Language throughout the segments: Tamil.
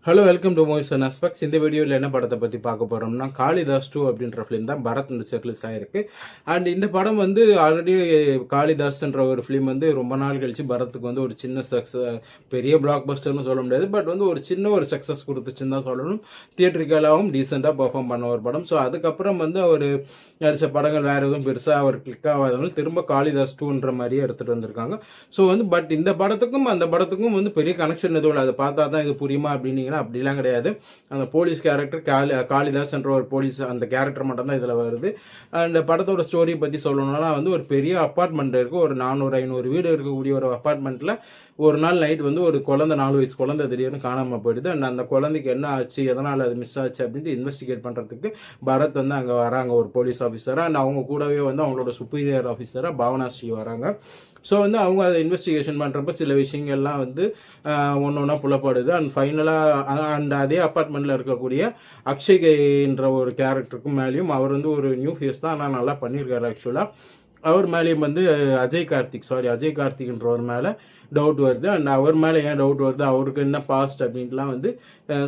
Hello welcome to movies and aspects. இந்த வீடியோவில் என்ன படத்தை பற்றி பார்க்க போகிறோம்னா காளிதாஸ் 2 அப்படின்ற ஃபிலிம் தான் பரத் ரிலீஸ் ஆகிருக்கு. அண்ட் இந்த படம் வந்து ஆல்ரெடி காளிதாஸ்ன்ற ஒரு ஃபிலிம் வந்து ரொம்ப நாள் கழிச்சு பரத்துக்கு வந்து ஒரு சின்ன பெரிய பிளாக் பஸ்டர்னு சொல்ல முடியாது, பட் வந்து ஒரு சின்ன ஒரு சக்ஸஸ் கொடுத்துச்சுன்னு தான் சொல்லணும். தியேட்டரிக்கலாகவும் டீசெண்டாக பெர்ஃபார்ம் பண்ண ஒரு படம். ஸோ அதுக்கப்புறம் வந்து அவர் நடிச்ச படங்கள் வேறு எதுவும் பெருசாக அவர் கிளிக் ஆகாதவங்க திரும்ப காளிதாஸ் 2ன்ற மாதிரியே எடுத்துகிட்டு வந்திருக்காங்க. ஸோ வந்து பட் இந்த படத்துக்கும் அந்த படத்துக்கும் வந்து பெரிய கனெக்ஷன் எதுவும் இல்லை. அதை பார்த்தா தான் இது புரியுமா அப்படின்னு அப்படிலாம் கிடையாது. அந்த போலீஸ் கேரக்டர் காளிதாஸ் என்ற ஒரு போலீஸ் அந்த கேரக்டர் மட்டும் தான் இதில் வருது. அண்ட் படத்தோட ஸ்டோரி பற்றி சொல்லணும்னா வந்து ஒரு பெரிய அப்பார்ட்மெண்ட் இருக்குது. ஒரு 400-500 வீடு இருக்கக்கூடிய ஒரு அப்பார்ட்மெண்ட்டில் ஒரு நாள் நைட் வந்து ஒரு குழந்தை 4 வயசு குழந்தை திடீர்னு காணாமல் போயிடுது. அண்ட் அந்த குழந்தைக்கு என்ன ஆச்சு, எதனால் அது மிஸ் ஆச்சு அப்படின்ட்டு இன்வெஸ்டிகேட் பண்ணுறதுக்கு பரத் வந்து அங்கே வராங்க, ஒரு போலீஸ் ஆஃபீஸராக. அண்ட் அவங்க கூடவே வந்து அவங்களோட சுப்பீரியர் ஆஃபீஸராக பாவனாஸ்ரீ வராங்க. ஸோ வந்து அவங்க அதை இன்வெஸ்டிகேஷன் பண்ணுறப்ப சில விஷயங்கள்லாம் வந்து ஒன்று ஒன்றா புலப்படுது. அண்ட் ஃபைனலாக அண்ட் அதே அப்பார்ட்மெண்ட்டில் இருக்கக்கூடிய அக்ஷய்ன்ற ஒரு கேரக்டருக்கும் மேலேயும் அவர் வந்து ஒரு நியூ ஃபேஸ் தான், ஆனால் நல்லா பண்ணியிருக்காரு ஆக்சுவலாக. அவர் மேலேயும் வந்து அஜய் கார்த்திக்ன்றவர் மேலே டவுட் வருது. அண்ட் அவர் மேலே ஏன் டவுட் வருது, அவருக்கு என்ன பாஸ்ட் அப்படின்ட்டுலாம் வந்து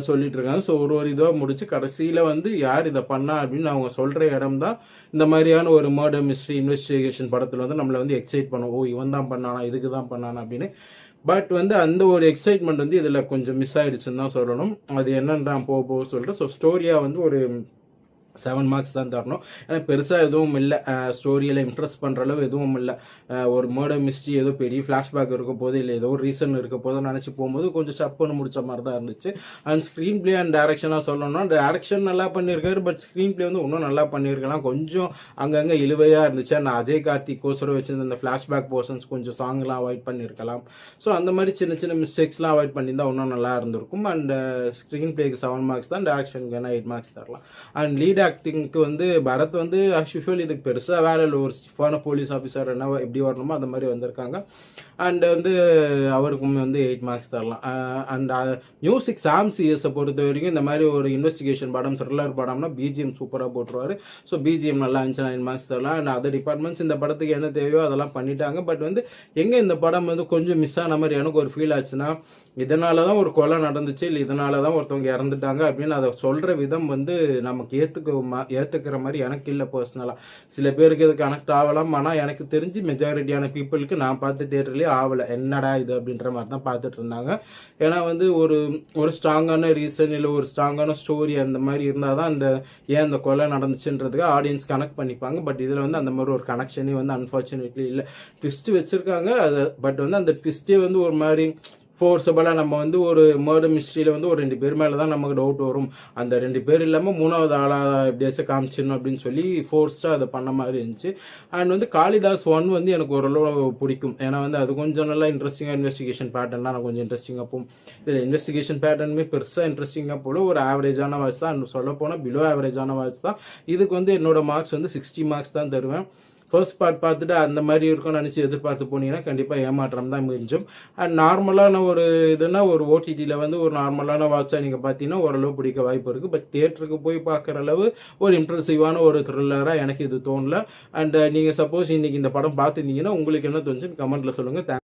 சொல்லிட்டு இருக்காங்க. ஸோ ஒரு இதாக முடிச்சு கடைசியில் வந்து யார் இதை பண்ணா அப்படின்னு அவங்க சொல்கிற இடம் தான் இந்த மாதிரியான ஒரு மர்டர் மிஸ்ட்ரி இன்வெஸ்டிகேஷன் படத்தில் வந்து நம்மளை வந்து எக்ஸைட் பண்ணுவோம். ஓ இவன் தான் பண்ணானா, இதுக்கு தான் பண்ணானா அப்படின்னு. பட் வந்து அந்த ஒரு எக்ஸைட்மெண்ட் வந்து இதில் கொஞ்சம் மிஸ் ஆகிடுச்சுன்னு தான் சொல்லணும். அது என்னன்றான் போக சொல்லிட்டு. ஸோ ஸ்டோரியாக வந்து ஒரு 7 மார்க்ஸ் தான் தரணும். ஏன்னா பெருசாக எதுவும் இல்லை, ஸ்டோரியில் இம்ப்ரெஸ் பண்ணுற அளவு எதுவும் இல்லை. ஒரு மர்டர் மிஸ்ட்ரி ஏதோ பெரிய ஃப்ளாஷ்பேக் இருக்க போது இல்லை ஏதோ ஒரு ரீசன் இருக்க போது நினச்சி போகும்போது கொஞ்சம் சப்புன்னு முடிச்ச மாதிரி தான் இருந்துச்சு. அண்ட் ஸ்க்ரீன் பிளே அண்ட் டேரக்ஷனாக சொல்லணும்னா டேரக்ஷன் நல்லா பண்ணியிருக்காரு, பட் ஸ்க்ரீன் பிளே வந்து இன்னும் நல்லா பண்ணியிருக்கலாம். கொஞ்சம் அங்கங்கே இழுவையாக இருந்துச்சு. அண்ட் அஜய் கார்த்திக் கோசரம் வச்சிருந்த அந்த ஃப்ளாஷ்பேக் போர்ஷன்ஸ் கொஞ்சம் சாங்லாம் அவாய்ட் பண்ணியிருக்கலாம். ஸோ அந்த மாதிரி சின்ன சின்ன மிஸ்டேக்ஸ்லாம் அவாய்ட் பண்ணியிருந்தால் இன்னும் நல்லா இருந்திருக்கும். அண்ட் ஸ்க்ரீன் பிளேக்கு 7 மார்க்ஸ் தான், டேரக்ஷனுக்கு வேணால் 8 மார்க்ஸ் தரலாம். அண்ட் லீட் ஆக்டிங்க்கு வந்து பரத் வந்து ஆஸ் யூஷுவல் இதுக்கு பெருசாக வேலை இல்லை, ஒரு ஸ்டிஃபான போலீஸ் ஆஃபீஸர் என்ன எப்படி வரணுமோ அந்த மாதிரி வந்திருக்காங்க. அண்ட் வந்து அவருக்கும் வந்து 8 மார்க்ஸ் தரலாம். அண்ட் மியூசிக் சாம் சிஎஸை பொறுத்த வரைக்கும் இந்த மாதிரி ஒரு இன்வெஸ்டிகேஷன் படம் த்ரில்லர் படம்னா பிஜிஎம் சூப்பராக போட்டுருவார். ஸோ பிஜிஎம் நல்லா இருந்துச்சு, 9 மார்க்ஸ் தரலாம். அண்ட் அதர் டிபார்ட்மெண்ட்ஸ் இந்த படத்துக்கு என்ன தேவையோ அதெல்லாம் பண்ணிட்டாங்க. பட் வந்து எங்கே இந்த படம் வந்து கொஞ்சம் மிஸ் ஆன மாதிரி எனக்கு ஒரு ஃபீல் ஆச்சுன்னா, இதனால தான் ஒரு கொலை நடந்துச்சு இல்லை இதனால தான் ஒருத்தவங்க இறந்துட்டாங்க அப்படின்னு அதை சொல்கிற விதம் வந்து நமக்கு ஏற்றுக்கிற மாதிரி எனக்கு இல்லை பர்சனலாக. சில பேருக்கு இது கனெக்ட் ஆகலாம், ஆனால் எனக்கு தெரிஞ்சு மெஜாரிட்டியான பீப்புளுக்கு நான் பார்த்து தேட்டர்லேயே ஆகலை, என்னடா இது அப்படின்ற மாதிரி தான் பார்த்துட்டு இருந்தாங்க. ஏன்னா வந்து ஒரு ஸ்ட்ராங்கான ரீசன் இல்லை ஒரு ஸ்ட்ராங்கான ஸ்டோரி அந்த மாதிரி இருந்தால் தான் அந்த ஏன் அந்த கொலை நடந்துச்சுன்றதுக்கு ஆடியன்ஸ் கனெக்ட் பண்ணிப்பாங்க. பட் இதில் வந்து அந்த மாதிரி ஒரு கனெக்ஷனே வந்து அன்ஃபார்ச்சுனேட்லி இல்லை. ட்விஸ்ட் வச்சுருக்காங்க அது, பட் வந்து அந்த ட்விஸ்ட்டே வந்து ஒரு மாதிரி ஃபோர்ஸபலாக நம்ம வந்து ஒரு மர்டர் மிஸ்ட்ரியில் வந்து ஒரு 2 பேர் மேலே தான் நமக்கு டவுட் வரும், அந்த 2 பேர் இல்லாமல் 3வது ஆளாக எப்படியாச்சும் காமிச்சிடணும் அப்படின்னு சொல்லி ஃபோர்ஸ்டாக அதை பண்ண மாதிரி இருந்துச்சு. அண்ட் வந்து காளிதாஸ் 1 வந்து எனக்கு ஓரளவு பிடிக்கும். ஏன்னா வந்து அது கொஞ்சம் நல்லா இன்ட்ரெஸ்டிங்காக இன்வெஸ்டிகேஷன் பேட்டர்ன்லாம் நான் கொஞ்சம் இன்ட்ரெஸ்டிங்காக போகும். இதில் இன்வெஸ்டிகேஷன் பேட்டர்னுமே பெருசாக இன்ட்ரெஸ்டிங்காக போல ஒரு ஆவரேஜான வாட்ச் தான், சொல்ல போனால் பிலோ ஆவரேஜான வாட்ச் தான். இதுக்கு வந்து என்னோட மார்க்ஸ் வந்து 60 மார்க்ஸ் தான் தருவேன். ஃபர்ஸ்ட் பார்ட் பார்த்துட்டு அந்த மாதிரி இருக்கும்னு நினச்சி எதிர்பார்த்து போனீங்கன்னா கண்டிப்பாக ஏமாற்றம் தான் மிஞ்சும். அண்ட் நார்மலான ஒரு இதுனா ஒரு ஓடிடியில் வந்து ஒரு நார்மலான வாட்சாக நீங்கள் பார்த்தீங்கன்னா ஓரளவு பிடிக்க வாய்ப்பு இருக்குது. பட் தியேட்டருக்கு போய் பார்க்குற அளவு ஒரு இம்ப்ரெசிவான ஒரு த்ரில்லராக எனக்கு இது தோணல. அண்ட் நீங்கள் சப்போஸ் இன்றைக்கி இந்த படம் பார்த்துருந்தீங்கன்னா உங்களுக்கு என்ன தோணுச்சுன்னு கமெண்ட்டில் சொல்லுங்கள்.